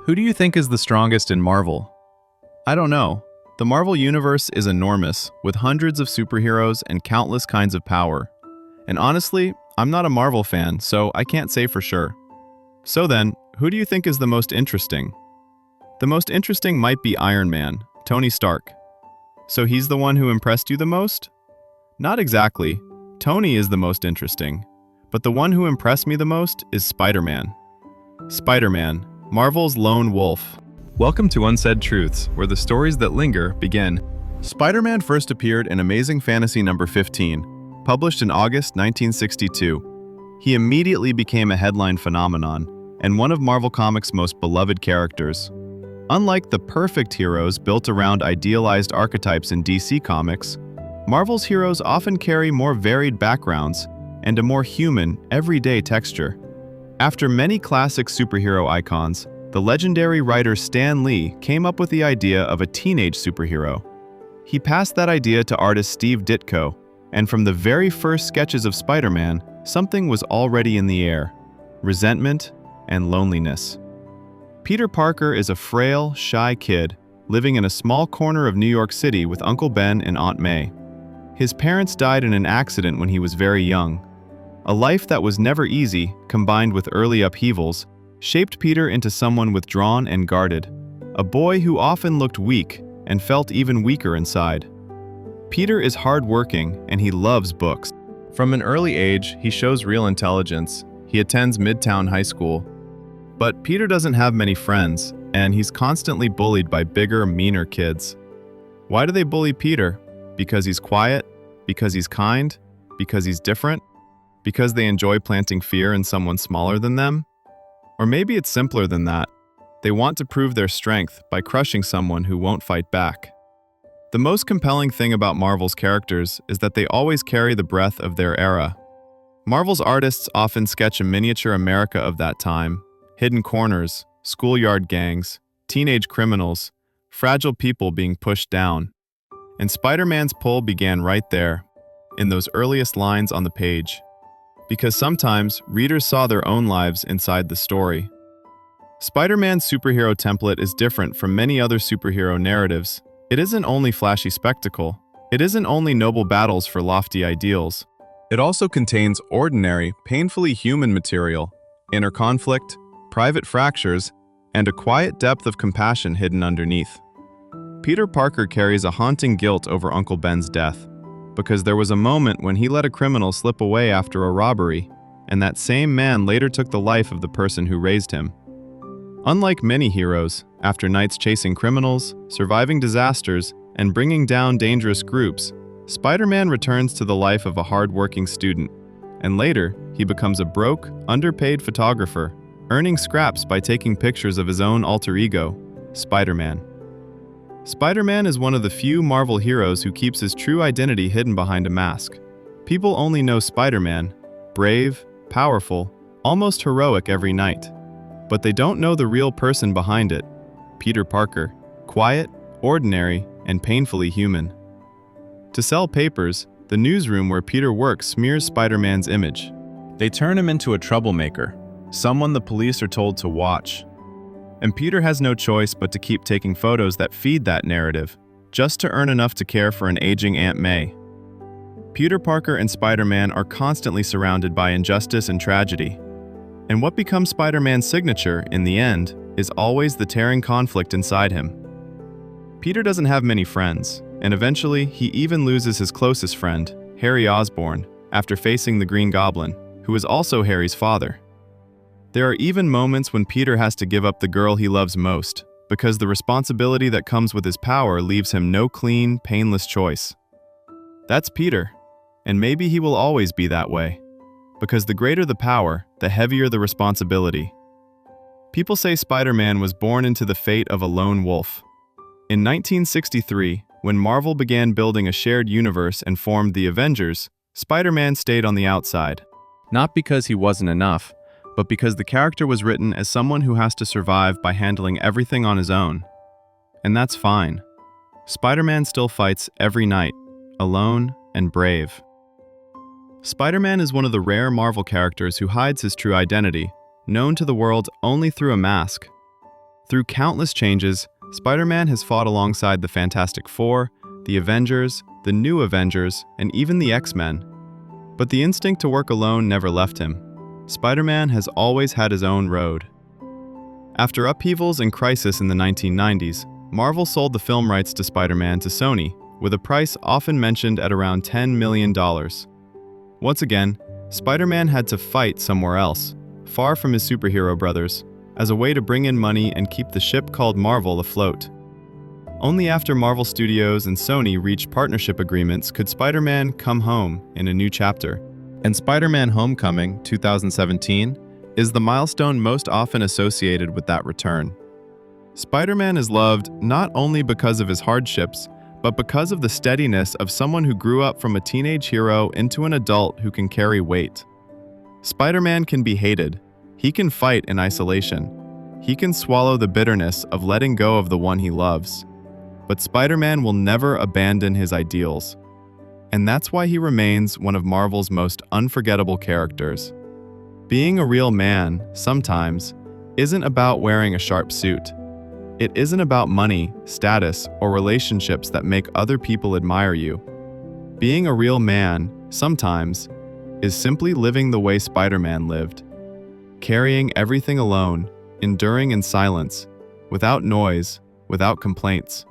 Who do you think is the strongest in Marvel? I don't know. The Marvel Universe is enormous, with hundreds of superheroes and countless kinds of power. And honestly, I'm not a Marvel fan, so I can't say for sure. So then, who do you think is the most interesting? The most interesting might be Iron Man, Tony Stark. So he's the one who impressed you the most? Not exactly. Tony is the most interesting. But the one who impressed me the most is Spider-Man. Spider-Man, Marvel's lone wolf. Welcome to Unsaid Truths, where the stories that linger begin. Spider-Man first appeared in Amazing Fantasy number 15, published in August 1962. He immediately became a headline phenomenon, and one of Marvel Comics' most beloved characters. Unlike the perfect heroes built around idealized archetypes in DC Comics, Marvel's heroes often carry more varied backgrounds and a more human, everyday texture. After many classic superhero icons, the legendary writer Stan Lee came up with the idea of a teenage superhero. He passed that idea to artist Steve Ditko, and from the very first sketches of Spider-Man, something was already in the air: resentment and loneliness. Peter Parker is a frail, shy kid living in a small corner of New York City with Uncle Ben and Aunt May. His parents died in an accident when he was very young. A life that was never easy, combined with early upheavals, shaped Peter into someone withdrawn and guarded, a boy who often looked weak and felt even weaker inside. Peter is hardworking and he loves books. From an early age, he shows real intelligence. He attends Midtown High School. But Peter doesn't have many friends, and he's constantly bullied by bigger, meaner kids. Why do they bully Peter? Because he's quiet? Because he's kind? Because he's different? Because they enjoy planting fear in someone smaller than them? Or maybe it's simpler than that. They want to prove their strength by crushing someone who won't fight back. The most compelling thing about Marvel's characters is that they always carry the breath of their era. Marvel's artists often sketch a miniature America of that time: hidden corners, schoolyard gangs, teenage criminals, fragile people being pushed down. And Spider-Man's pull began right there, in those earliest lines on the page. Because sometimes, readers saw their own lives inside the story. Spider-Man's superhero template is different from many other superhero narratives. It isn't only flashy spectacle. It isn't only noble battles for lofty ideals. It also contains ordinary, painfully human material, inner conflict, private fractures, and a quiet depth of compassion hidden underneath. Peter Parker carries a haunting guilt over Uncle Ben's death, because there was a moment when he let a criminal slip away after a robbery, and that same man later took the life of the person who raised him. Unlike many heroes, after nights chasing criminals, surviving disasters, and bringing down dangerous groups, Spider-Man returns to the life of a hard-working student, and later, he becomes a broke, underpaid photographer, earning scraps by taking pictures of his own alter ego, Spider-Man. Spider-Man is one of the few Marvel heroes who keeps his true identity hidden behind a mask. People only know Spider-Man, brave, powerful, almost heroic every night. But they don't know the real person behind it, Peter Parker, quiet, ordinary, and painfully human. To sell papers, the newsroom where Peter works smears Spider-Man's image. They turn him into a troublemaker, someone the police are told to watch. And Peter has no choice but to keep taking photos that feed that narrative, just to earn enough to care for an aging Aunt May. Peter Parker and Spider-Man are constantly surrounded by injustice and tragedy. And what becomes Spider-Man's signature, in the end, is always the tearing conflict inside him. Peter doesn't have many friends, and eventually he even loses his closest friend, Harry Osborn, after facing the Green Goblin, who is also Harry's father. There are even moments when Peter has to give up the girl he loves most, because the responsibility that comes with his power leaves him no clean, painless choice. That's Peter, and maybe he will always be that way, because the greater the power, the heavier the responsibility. People say Spider-Man was born into the fate of a lone wolf. In 1963, when Marvel began building a shared universe and formed the Avengers, Spider-Man stayed on the outside. Not because he wasn't enough, but because the character was written as someone who has to survive by handling everything on his own. And that's fine. Spider-Man still fights every night, alone and brave. Spider-Man is one of the rare Marvel characters who hides his true identity, known to the world only through a mask. Through countless changes, Spider-Man has fought alongside the Fantastic Four, the Avengers, the New Avengers, and even the X-Men. But the instinct to work alone never left him. Spider-Man has always had his own road. After upheavals and crisis in the 1990s, Marvel sold the film rights to Spider-Man to Sony, with a price often mentioned at around $10 million. Once again, Spider-Man had to fight somewhere else, far from his superhero brothers, as a way to bring in money and keep the ship called Marvel afloat. Only after Marvel Studios and Sony reached partnership agreements could Spider-Man come home in a new chapter. And Spider-Man Homecoming 2017 is the milestone most often associated with that return. Spider-Man is loved not only because of his hardships, but because of the steadiness of someone who grew up from a teenage hero into an adult who can carry weight. Spider-Man can be hated. He can fight in isolation. He can swallow the bitterness of letting go of the one he loves. But Spider-Man will never abandon his ideals. And that's why he remains one of Marvel's most unforgettable characters. Being a real man, sometimes, isn't about wearing a sharp suit. It isn't about money, status, or relationships that make other people admire you. Being a real man, sometimes, is simply living the way Spider-Man lived. Carrying everything alone, enduring in silence, without noise, without complaints,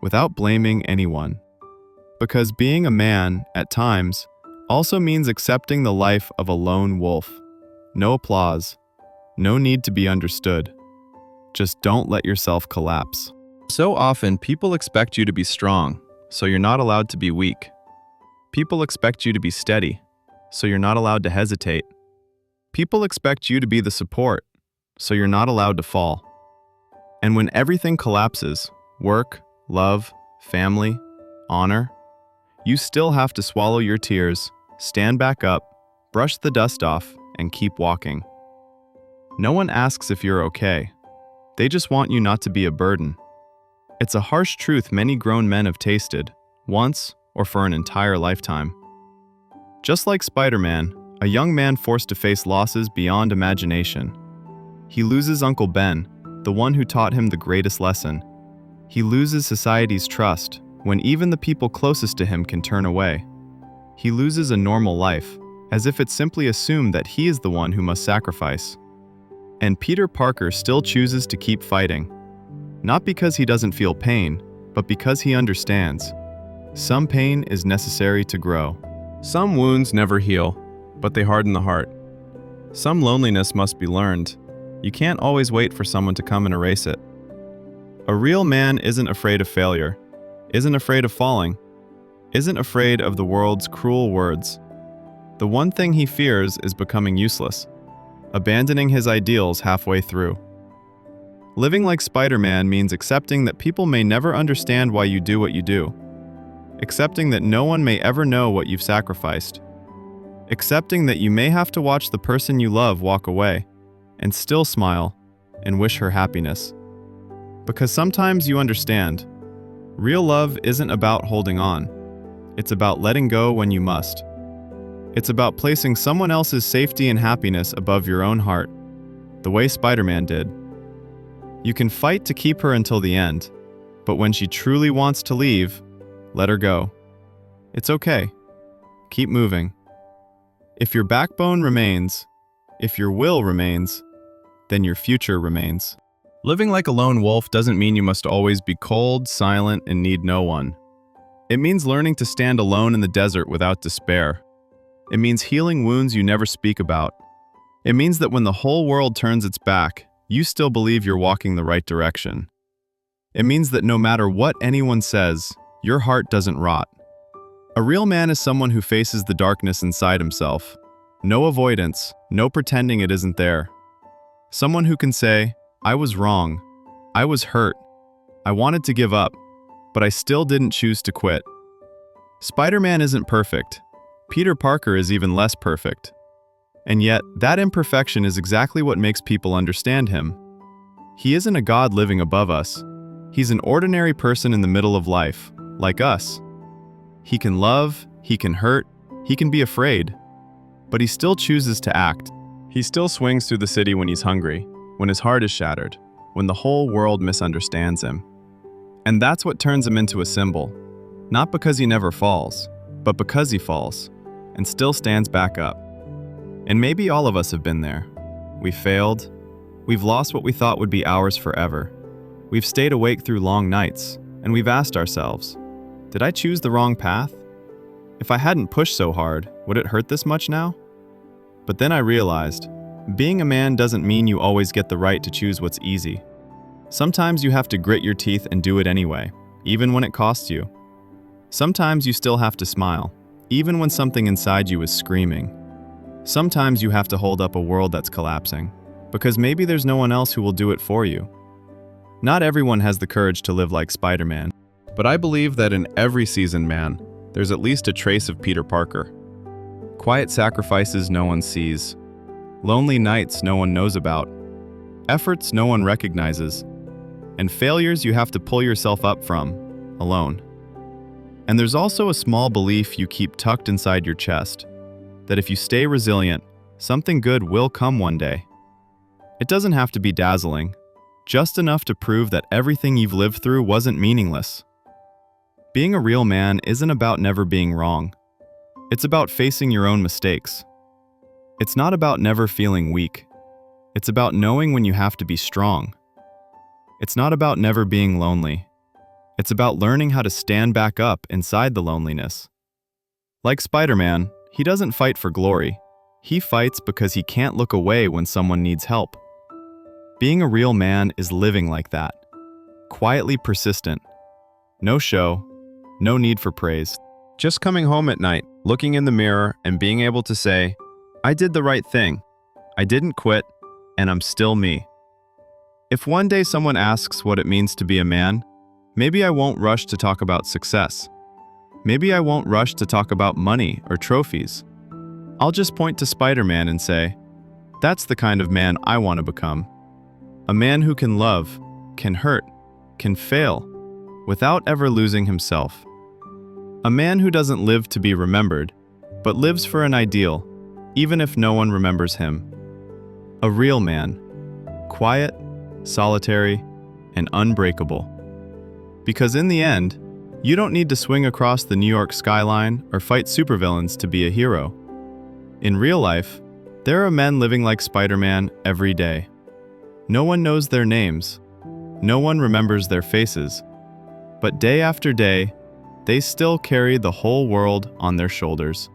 without blaming anyone. Because being a man, at times, also means accepting the life of a lone wolf. No applause, no need to be understood. Just don't let yourself collapse. So often, people expect you to be strong, so you're not allowed to be weak. People expect you to be steady, so you're not allowed to hesitate. People expect you to be the support, so you're not allowed to fall. And when everything collapses, work, love, family, honor, you still have to swallow your tears, stand back up, brush the dust off, and keep walking. No one asks if you're okay. They just want you not to be a burden. It's a harsh truth many grown men have tasted, once or for an entire lifetime. Just like Spider-Man, a young man forced to face losses beyond imagination. He loses Uncle Ben, the one who taught him the greatest lesson. He loses society's trust when even the people closest to him can turn away. He loses a normal life, as if it's simply assumed that he is the one who must sacrifice. And Peter Parker still chooses to keep fighting. Not because he doesn't feel pain, but because he understands. Some pain is necessary to grow. Some wounds never heal, but they harden the heart. Some loneliness must be learned. You can't always wait for someone to come and erase it. A real man isn't afraid of failure, isn't afraid of falling, isn't afraid of the world's cruel words. The one thing he fears is becoming useless, abandoning his ideals halfway through. Living like Spider-Man means accepting that people may never understand why you do what you do. Accepting that no one may ever know what you've sacrificed. Accepting that you may have to watch the person you love walk away, and still smile and wish her happiness. Because sometimes you understand, real love isn't about holding on. It's about letting go when you must. It's about placing someone else's safety and happiness above your own heart, the way Spider-Man did. You can fight to keep her until the end, but when she truly wants to leave, let her go. It's okay. Keep moving. If your backbone remains, if your will remains, then your future remains. Living like a lone wolf doesn't mean you must always be cold, silent, and need no one. It means learning to stand alone in the desert without despair. It means healing wounds you never speak about. It means that when the whole world turns its back, you still believe you're walking the right direction. It means that no matter what anyone says, your heart doesn't rot. A real man is someone who faces the darkness inside himself. No avoidance, no pretending it isn't there. Someone who can say, I was wrong, I was hurt, I wanted to give up, but I still didn't choose to quit. Spider-Man isn't perfect. Peter Parker is even less perfect. And yet, that imperfection is exactly what makes people understand him. He isn't a god living above us. He's an ordinary person in the middle of life, like us. He can love, he can hurt, he can be afraid, but he still chooses to act. He still swings through the city when he's hungry, when his heart is shattered, when the whole world misunderstands him. And that's what turns him into a symbol, not because he never falls, but because he falls and still stands back up. And maybe all of us have been there. We failed. We've lost what we thought would be ours forever. We've stayed awake through long nights, and we've asked ourselves, did I choose the wrong path? If I hadn't pushed so hard, would it hurt this much now? But then I realized, being a man doesn't mean you always get the right to choose what's easy. Sometimes you have to grit your teeth and do it anyway, even when it costs you. Sometimes you still have to smile, even when something inside you is screaming. Sometimes you have to hold up a world that's collapsing, because maybe there's no one else who will do it for you. Not everyone has the courage to live like Spider-Man, but I believe that in every seasoned man, there's at least a trace of Peter Parker. Quiet sacrifices no one sees, lonely nights no one knows about, efforts no one recognizes, and failures you have to pull yourself up from, alone. And there's also a small belief you keep tucked inside your chest, that if you stay resilient, something good will come one day. It doesn't have to be dazzling, just enough to prove that everything you've lived through wasn't meaningless. Being a real man isn't about never being wrong. It's about facing your own mistakes. It's not about never feeling weak. It's about knowing when you have to be strong. It's not about never being lonely. It's about learning how to stand back up inside the loneliness. Like Spider-Man, he doesn't fight for glory. He fights because he can't look away when someone needs help. Being a real man is living like that. Quietly persistent. No show, no need for praise. Just coming home at night, looking in the mirror, and being able to say, I did the right thing. I didn't quit, and I'm still me. If one day someone asks what it means to be a man, maybe I won't rush to talk about success. Maybe I won't rush to talk about money or trophies. I'll just point to Spider-Man and say, that's the kind of man I want to become. A man who can love, can hurt, can fail, without ever losing himself. A man who doesn't live to be remembered, but lives for an ideal, even if no one remembers him. A real man, quiet, solitary, and unbreakable. Because in the end, you don't need to swing across the New York skyline or fight supervillains to be a hero. In real life, there are men living like Spider-Man every day. No one knows their names. No one remembers their faces. But day after day, they still carry the whole world on their shoulders.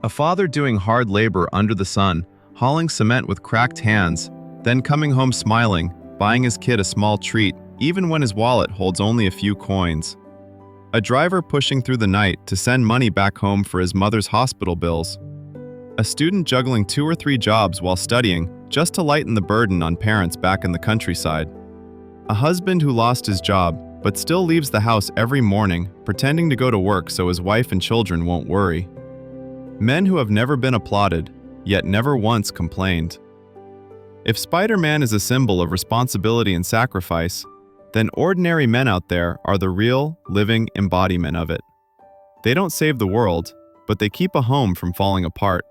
A father doing hard labor under the sun, hauling cement with cracked hands, then coming home smiling, buying his kid a small treat, even when his wallet holds only a few coins. A driver pushing through the night to send money back home for his mother's hospital bills. A student juggling 2 or 3 jobs while studying just to lighten the burden on parents back in the countryside. A husband who lost his job but still leaves the house every morning pretending to go to work so his wife and children won't worry. Men who have never been applauded, yet never once complained. If Spider-Man is a symbol of responsibility and sacrifice, then ordinary men out there are the real, living embodiment of it. They don't save the world, but they keep a home from falling apart.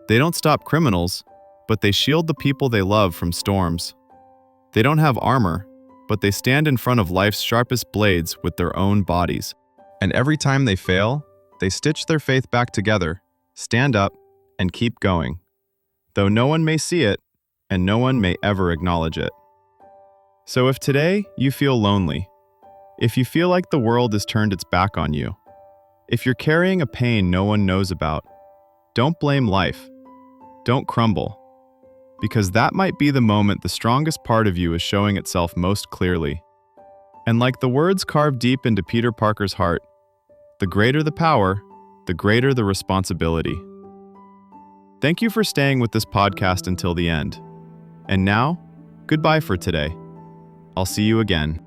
They don't stop criminals, but they shield the people they love from storms. They don't have armor, but they stand in front of life's sharpest blades with their own bodies. And every time they fail, they stitch their faith back together, stand up, and keep going. Though no one may see it, and no one may ever acknowledge it. So if today you feel lonely, if you feel like the world has turned its back on you, if you're carrying a pain no one knows about, don't blame life. Don't crumble. Because that might be the moment the strongest part of you is showing itself most clearly. And like the words carved deep into Peter Parker's heart, the greater the power, the greater the responsibility. Thank you for staying with this podcast until the end. And now, goodbye for today. I'll see you again.